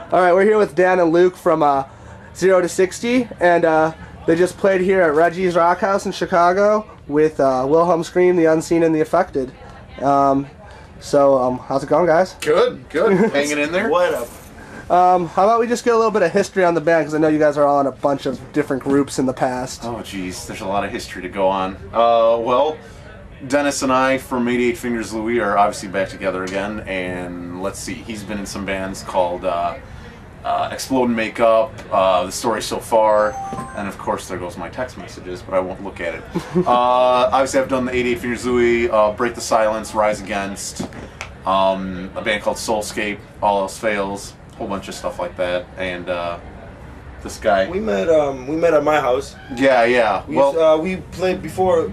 All right, we're here with Dan and Luke from 0 to 60, and they just played here at Reggie's Rock House in Chicago with Wilhelm Scream, The Unseen, and The Affected. So how's it going, guys? Good. Hanging in there. What up? How about we just get a little bit of history on the band, because I know you guys are all in a bunch of different groups in the past. Oh, geez, there's a lot of history to go on. Well, Dennis and I from 88 Fingers Louie are obviously back together again, and let's see, he's been in some bands called Explode and Make Up, The Story So Far, and of course there goes my text messages, but I won't look at it. Obviously I've done the 88 Fingers Louie, Break the Silence, Rise Against, a band called Soulscape, All Else Fails, a whole bunch of stuff like that, and this guy. We met at my house. Yeah. We played before.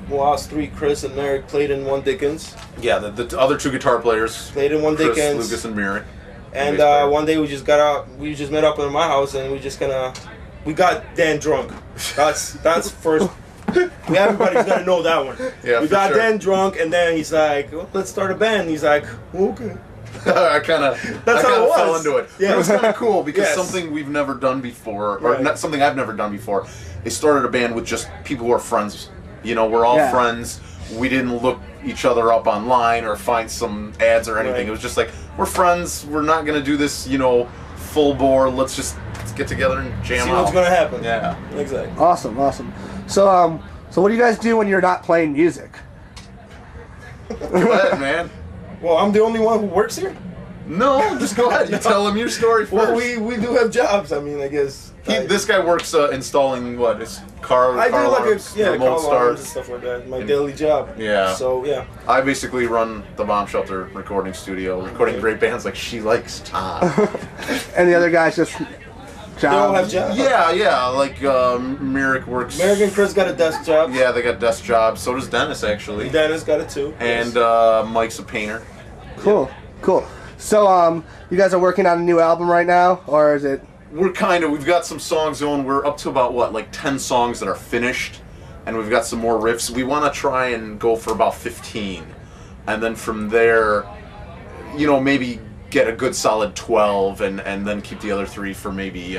Well, us three, Chris and Merrick, played in One Dickens. Yeah, the other two guitar players Played in One Chris, Dickens. Lucas, and Merrick. And one day we just got out. We just met up at my house, and we got Dan drunk. That's first. Everybody's gonna know that one. Yeah, we got sure. Dan drunk, and then he's like, well, "Let's start a band." He's like, "Okay." I kind of fell into it. Yeah. But it was kind of cool because Yes. something we've never done before, or Right. not something I've never done before, is started a band with just people who are friends. You know, we're all friends. We didn't look each other up online or find some ads or anything. Right. It was just like, we're friends. We're not going to do this, full bore. Let's get together and jam See out. what's gonna happen. Yeah. Exactly. Awesome. So what do you guys do when you're not playing music? Go ahead, man. Well, I'm the only one who works here. No, just go ahead. You tell them your story first. Well, we do have jobs. I mean, I guess. This guy works installing his car I do like alarms, car remote alarms and starts. stuff like that. My daily job. Yeah. So yeah. I basically run the Bomb Shelter recording studio, recording great bands like She Likes Todd. And the other guys just They all have jobs? jobs. Yeah. Like Merrick works. Merrick and Chris got a desk job. Yeah, they got desk jobs. So does Dennis actually. Dennis got it too. And Mike's a painter. Cool. So you guys are working on a new album right now, or is it? We've got some songs going. We're up to about 10 songs that are finished, and we've got some more riffs. We want to try and go for about 15, and then from there, maybe get a good solid 12, and then keep the other 3 for maybe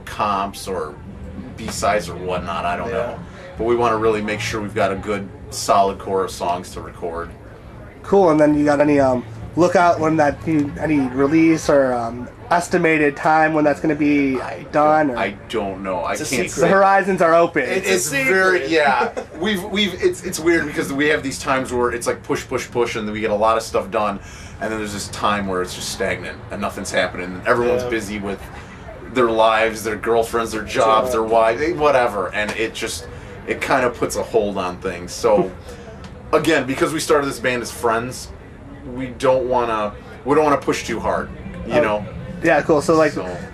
comps or B-sides or whatnot. I don't know, but we want to really make sure we've got a good solid core of songs to record. Cool. And then you got any look out when any release or estimated time when that's going to be done? I don't know. I It's a can't secret. say. The horizons are open. It's very it's weird because we have these times where it's like push, and then we get a lot of stuff done, and then there's this time where it's just stagnant and nothing's happening. And everyone's busy with their lives, their girlfriends, their jobs, their wives, whatever, and it kind of puts a hold on things. So again, because we started this band as friends, we don't want to push too hard, you know. Yeah, cool. So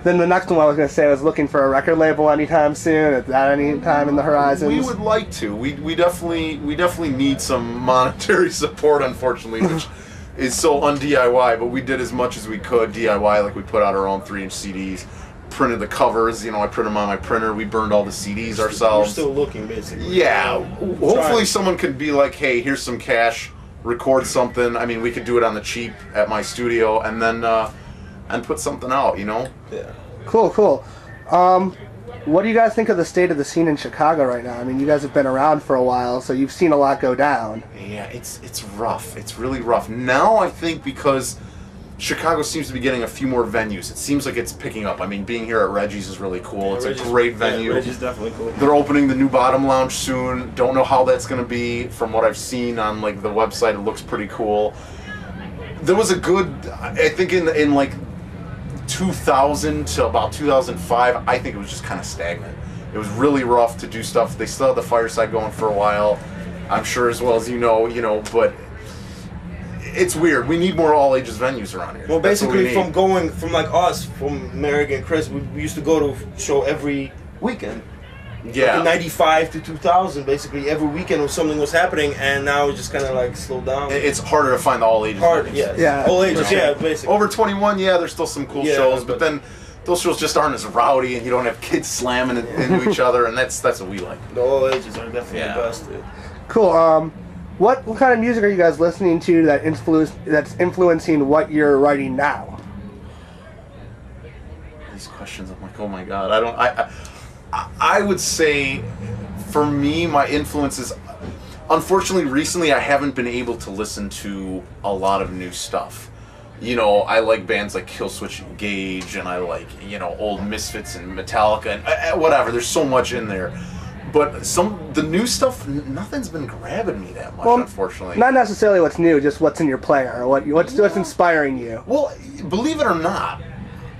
then the next one I was going to say was looking for a record label anytime soon. Is that any time in the horizons? We would like to. We definitely need some monetary support, unfortunately, which is so un-DIY, but we did as much as we could DIY. Like we put out our own 3-inch CDs, printed the covers, I printed them on my printer. We burned all the CDs ourselves. We're still looking, basically. Yeah. Hopefully someone could be like, hey, here's some cash, record something. I mean, we could do it on the cheap at my studio, and then and put something out, Yeah. Cool. What do you guys think of the state of the scene in Chicago right now? I mean, you guys have been around for a while, so you've seen a lot go down. Yeah, it's rough. It's really rough. Now I think because Chicago seems to be getting a few more venues, it seems like it's picking up. I mean, being here at Reggie's is really cool. It's a great venue. Yeah, Reggie's definitely cool. They're opening the new Bottom Lounge soon. Don't know how that's going to be. From what I've seen on the website, it looks pretty cool. There was a good, I think in 2000 to about 2005, I think it was just kind of stagnant. It was really rough to do stuff. They still had the Fireside going for a while, I'm sure, as well as but it's weird. We need more all ages venues around here. Well, That's what we basically, need. from us, from Merrick and Chris, we used to go to show every weekend. Yeah. In 95 to 2000, basically every weekend something was happening, and now it's just kind of slowed down. It's harder to find the all ages Hard, venues. yes. Yeah. All ages, yeah, basically. Over 21, there's still some cool shows, but then those shows just aren't as rowdy, and you don't have kids slamming into each other, and that's what we like. The all ages are definitely the best. Dude. Cool. What kind of music are you guys listening to that's influencing what you're writing now? these questions. I'm like, oh my god, I don't. I would say, for me, my influence is, unfortunately, recently I haven't been able to listen to a lot of new stuff. You know, I like bands like Killswitch Engage, and I like, you know, old Misfits and Metallica and whatever. There's so much in there. But the new stuff, nothing's been grabbing me that much, unfortunately. Not necessarily what's new, just what's in your player, or what's inspiring you. Well, believe it or not,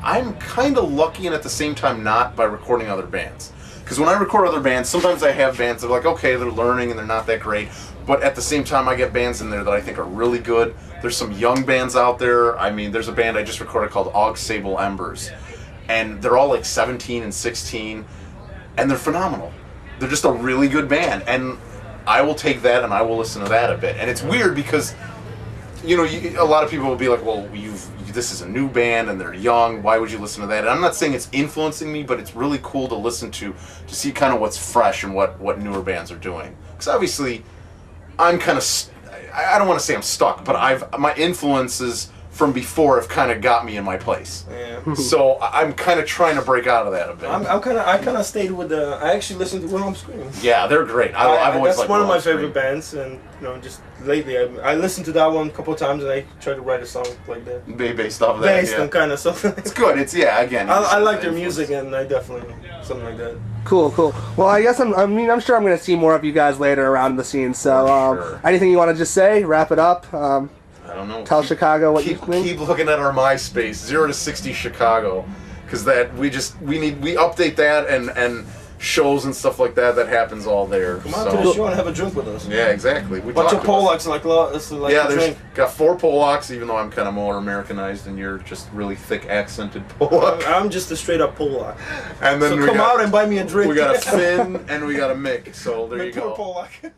I'm kind of lucky and at the same time not by recording other bands. Because when I record other bands, sometimes I have bands that are like, okay, they're learning and they're not that great. But at the same time, I get bands in there that I think are really good. There's some young bands out there. I mean, there's a band I just recorded called Og Sable Embers. And they're all like 17 and 16. And they're phenomenal. They're just a really good band. And I will take that and I will listen to that a bit. And it's weird because, you know, a lot of people will be like, well, this is a new band and they're young, why would you listen to that? And I'm not saying it's influencing me, but it's really cool to listen to see kind of what's fresh and what newer bands are doing. Because obviously, I'm kind of, I don't want to say I'm stuck, but my influences from before have kind of got me in my place. Yeah. So I'm kind of trying to break out of that a bit. I kind of stayed with I actually listened to Wilhelm Scream. Yeah, they're great. I've always that's liked one of my Wilhelm favorite bands, and you know, just lately I listened to that one a couple of times, and I tried to write a song like that. Based off of that, Based on kind of something. It's good. It's again. I like their music, and I definitely something like that. Cool. Well, I guess I'm sure I'm going to see more of you guys later around the scene. So, Sure. Anything you want to just say? Wrap it up. I don't know. Tell Chicago what you think. Keep looking at our MySpace 0 to 60 Chicago, because we update that and shows and stuff like that happens all there. Come on to the show and have a drink with us. Yeah, exactly. Bunch of Polacks like yeah, a drink. Got 4 Polacks, even though I'm kind of more Americanized and you're just really thick accented Polak. I'm just a straight up Polak. And then so come out and buy me a drink. We got a Finn and we got a Mick. So there you go. Poor Polak.